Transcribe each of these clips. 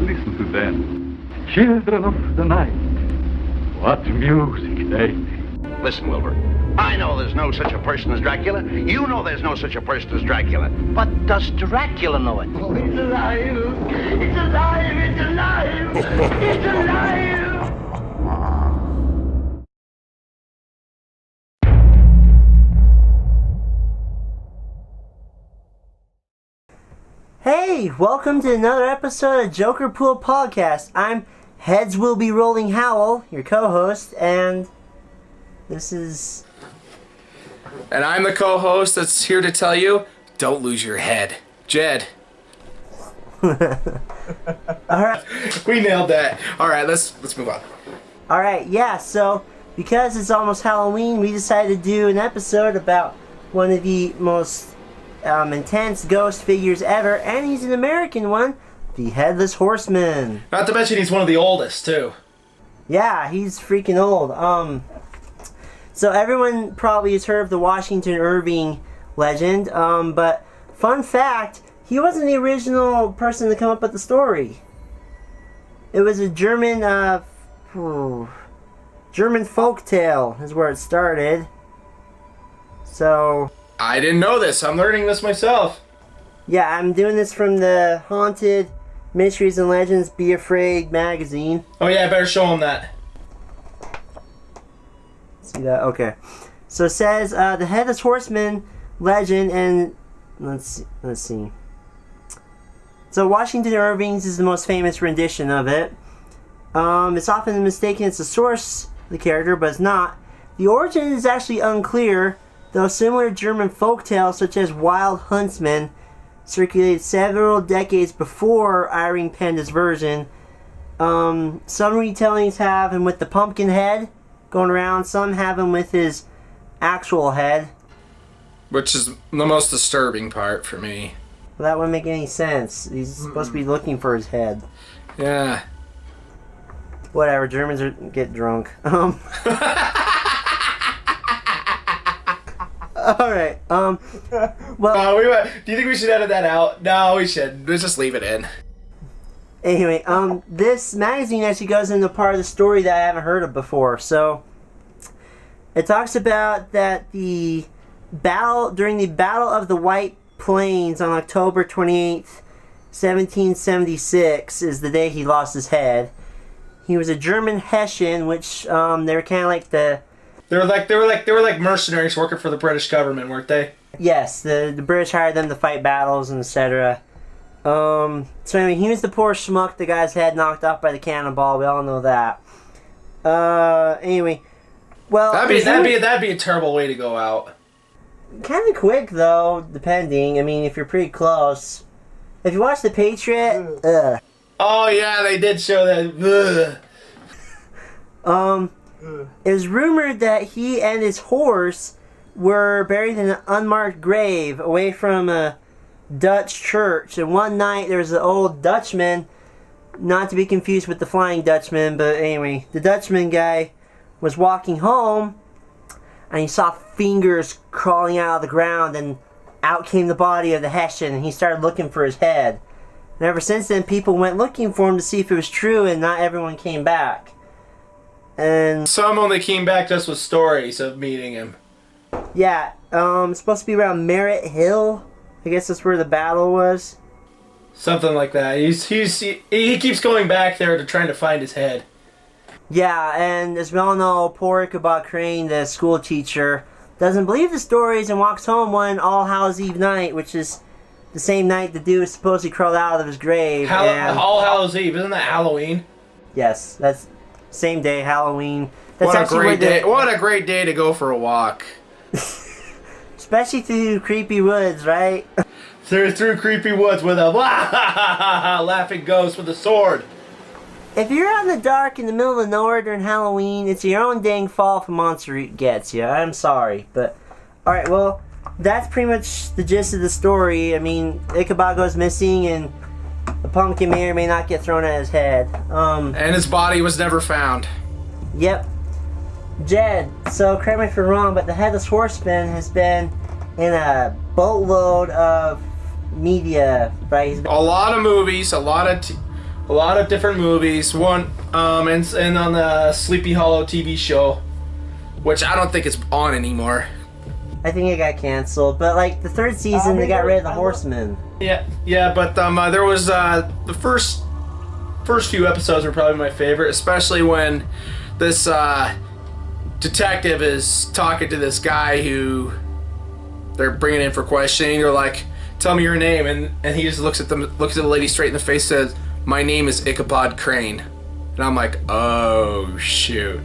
Listen to them. Children of the night. What music they make. Listen, Wilbur. I know there's no such a person as Dracula. You know there's no such a person as Dracula. But does Dracula know it? Oh, it's alive! It's alive! It's alive! It's alive! Hey, welcome to another episode of JokerPool Podcast. I'm Heads Will Be Rolling Howell, your co-host, and this is... And I'm the co-host that's here to tell you, don't lose your head. Jed. Alright. We nailed that. Alright, let's move on. Alright, yeah, so because it's almost Halloween, we decided to do an episode about one of the most intense ghost figures ever, and he's an American one, the Headless Horseman. Not to mention he's one of the oldest, too. Yeah, he's freaking old. So everyone probably has heard of the Washington Irving legend, but fun fact, he wasn't the original person to come up with the story. It was a German folktale is where it started. So... I didn't know this. I'm learning this myself. Yeah, I'm doing this from the Haunted Mysteries and Legends Be Afraid magazine. Oh yeah, I better show him that. See that? Okay. So it says, the Headless Horseman legend, and let's see. So Washington Irving's is the most famous rendition of it. It's often mistaken as the source of the character, but it's not. The origin is actually unclear, though similar German folktales such as Wild Huntsman circulated several decades before Irving penned his version. Some retellings have him with the pumpkin head going around, some have him with his actual head. Which is the most disturbing part for me. Well, that wouldn't make any sense. He's supposed to be looking for his head. Yeah. Whatever, Germans get drunk. Alright, well... do you think we should edit that out? No, we shouldn't. Let's just leave it in. Anyway, this magazine actually goes into part of the story that I haven't heard of before. So, it talks about that during the Battle of the White Plains on October 28th, 1776 is the day he lost his head. He was a German Hessian, which, they were kind of like the... They were like mercenaries working for the British government, weren't they? Yes, the British hired them to fight battles and etc. So anyway, he was the poor schmuck that got his head knocked off by the cannonball. We all know that. Anyway, well, that'd be a terrible way to go out. Kind of quick though, depending. I mean, if you're pretty close. If you watch The Patriot, Oh yeah, they did show that. It was rumored that he and his horse were buried in an unmarked grave away from a Dutch church. And one night there was an old Dutchman, not to be confused with the Flying Dutchman, but anyway, the Dutchman guy was walking home and he saw fingers crawling out of the ground, and out came the body of the Hessian, and he started looking for his head. And ever since then, people went looking for him to see if it was true, and not everyone came back. And some only came back just with stories of meeting him. Yeah, it's supposed to be around Merritt Hill. I guess that's where the battle was. Something like that. He keeps going back there to trying to find his head. Yeah, and as we all know, poor Ichabod Crane, the school teacher, doesn't believe the stories and walks home one All Hallows Eve night, which is the same night the dude supposedly crawled out of his grave. All Hallows Eve, isn't that Halloween? Yes, that's same day, Halloween. That's what a great day! What a great day to go for a walk. Especially through creepy woods, right? Through creepy woods with a laughing ghost with a sword. If you're out in the dark in the middle of nowhere during Halloween, it's your own dang fault if a monster gets you. I'm sorry, but alright, well, that's pretty much the gist of the story. I mean, Ichabod goes missing, and the pumpkin may or may not get thrown at his head. And his body was never found. Yep. Jed, so correct me if I'm wrong, but the Headless Horseman has been in a boatload of media, right? A lot of movies, a lot a lot of different movies. One, and on the Sleepy Hollow TV show, which I don't think is on anymore. I think it got canceled, but like the third season, they got rid of the Horsemen. Yeah, but there was the first few episodes were probably my favorite, especially when this detective is talking to this guy who they're bringing in for questioning. They're like, "Tell me your name," and he just looks at the lady straight in the face, says, "My name is Ichabod Crane," and I'm like, "Oh shoot!"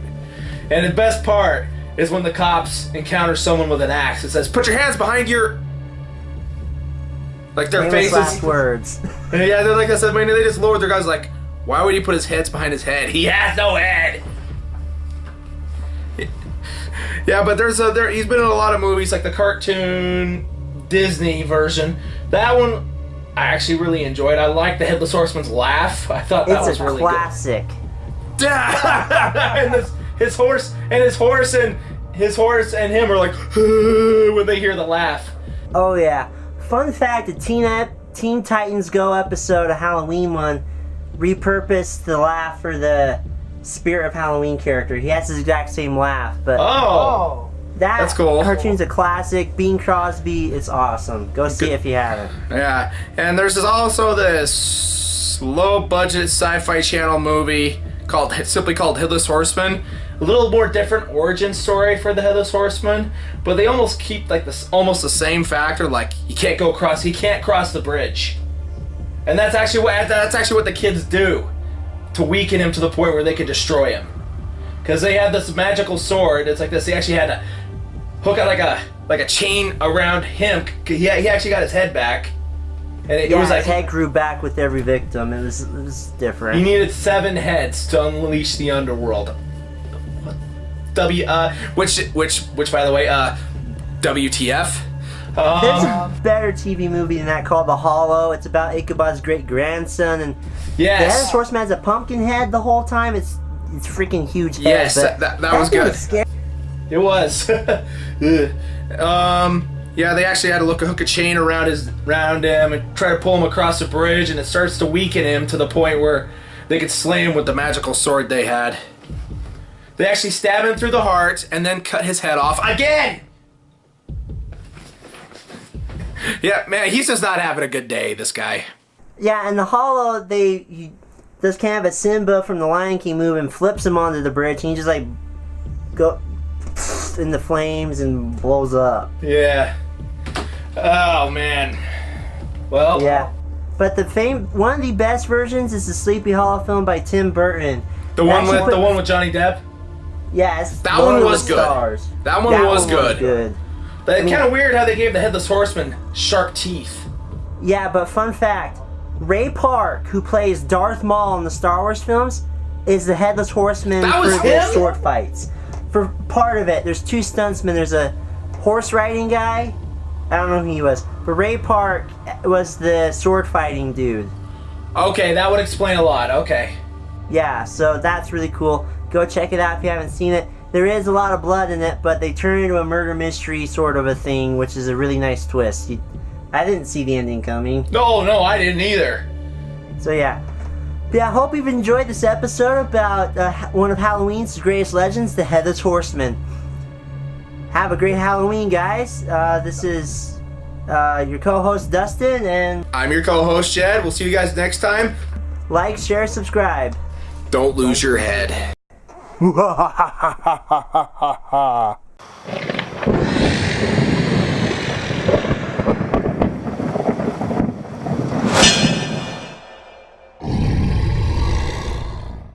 And the best part is when the cops encounter someone with an axe. It says, "Put your hands behind your..." Like their Famous faces. last words. Yeah, they're like I said, man, they just lowered their guys like, why would he put his hands behind his head? He has no head! Yeah, but he's been in a lot of movies, like the cartoon Disney version. That one I actually really enjoyed. I liked the Headless Horseman's laugh. I thought that was really classic. Good. And his horse and him are like when they hear the laugh. Oh yeah. Fun fact, the Teen Titans Go episode, a Halloween one, repurposed the laugh for the Spirit of Halloween character. He has his exact same laugh, but that's cool. Cartoon's a classic. Bing Crosby, it's awesome. Go see it if you haven't. Yeah, and there's also this low-budget sci-fi channel movie simply called Headless Horseman. A little more different origin story for the Headless Horseman, but they almost keep like this almost the same factor. Like he can't cross the bridge, and that's actually what the kids do to weaken him to the point where they could destroy him. Because they have this magical sword. It's like this. He actually had to hook out like a chain around him. He actually got his head back, and it was like his head grew back with every victim. It was different. He needed 7 heads to unleash the underworld. Which by the way, WTF? There's a better TV movie than that called The Hollow. It's about Ichabod's great grandson, and the Headless Horseman has a pumpkin head the whole time. It's freaking huge head. Yes, that was good. Scary. It was. Yeah, they actually had to hook a chain around him and try to pull him across the bridge, and it starts to weaken him to the point where they could slay him with the magical sword they had. They actually stab him through the heart and then cut his head off again! Yeah, man, he's just not having a good day, this guy. Yeah, in The Hollow, he does kind of a Simba from the Lion King move and flips him onto the bridge, and he just like go in the flames and blows up. Yeah. Oh, man. Well. Yeah. But one of the best versions is the Sleepy Hollow film by Tim Burton. The one with Johnny Depp? Yes. That one was good. That one was good. But it's kind of weird how they gave the Headless Horseman sharp teeth. Yeah, but fun fact, Ray Park, who plays Darth Maul in the Star Wars films, is the Headless Horseman for the sword fights. For part of it, there's 2 stuntsmen. There's a horse riding guy. I don't know who he was. But Ray Park was the sword fighting dude. Okay, that would explain a lot. Okay. Yeah, so that's really cool. Go check it out if you haven't seen it. There is a lot of blood in it, but they turn it into a murder mystery sort of a thing, which is a really nice twist. I didn't see the ending coming. No, I didn't either. So yeah. But yeah, I hope you've enjoyed this episode about one of Halloween's greatest legends, the Headless Horseman. Have a great Halloween, guys. This is your co-host, Dustin, and... I'm your co-host, Jed. We'll see you guys next time. Like, share, subscribe. Don't lose your head. HAHAHAHAAAA.